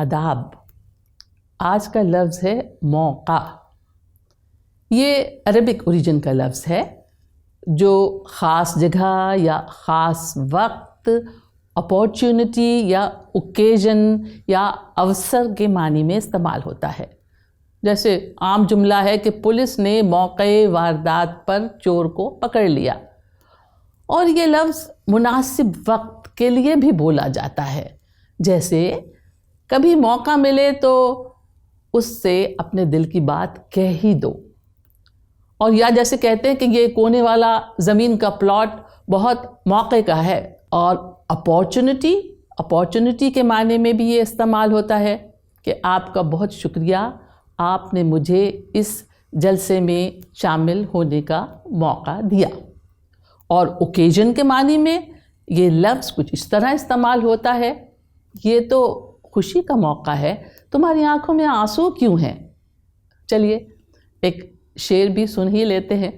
آداب. آج کا لفظ ہے موقع. یہ عربک اوریجن کا لفظ ہے جو خاص جگہ یا خاص وقت، اپارچونٹی یا اوکیزن یا اوسر کے معنی میں استعمال ہوتا ہے. جیسے عام جملہ ہے کہ پولیس نے موقع واردات پر چور کو پکڑ لیا. اور یہ لفظ مناسب وقت کے لیے بھی بولا جاتا ہے. جیسے کبھی موقع ملے تو اس سے اپنے دل کی بات کہہ ہی دو. اور یا جیسے کہتے ہیں کہ یہ کونے والا زمین کا پلاٹ بہت موقع کا ہے. اور اپارچونٹی کے معنی میں بھی یہ استعمال ہوتا ہے کہ آپ کا بہت شکریہ، آپ نے مجھے اس جلسے میں شامل ہونے کا موقع دیا. اور اوکیزن کے معنی میں یہ لفظ کچھ اس طرح استعمال ہوتا ہے: یہ تو خوشی کا موقع ہے، تمہاری آنکھوں میں آنسو کیوں ہیں؟ چلیے ایک شعر بھی سن ہی لیتے ہیں.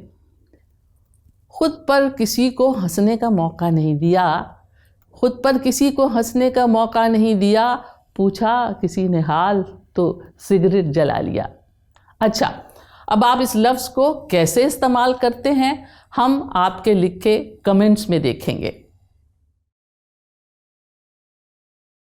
خود پر کسی کو ہنسنے کا موقع نہیں دیا، خود پر کسی کو ہنسنے کا موقع نہیں دیا، پوچھا کسی نے حال تو سگریٹ جلا لیا. اچھا، اب آپ اس لفظ کو کیسے استعمال کرتے ہیں ہم آپ کے لکھے کمنٹس میں دیکھیں گے.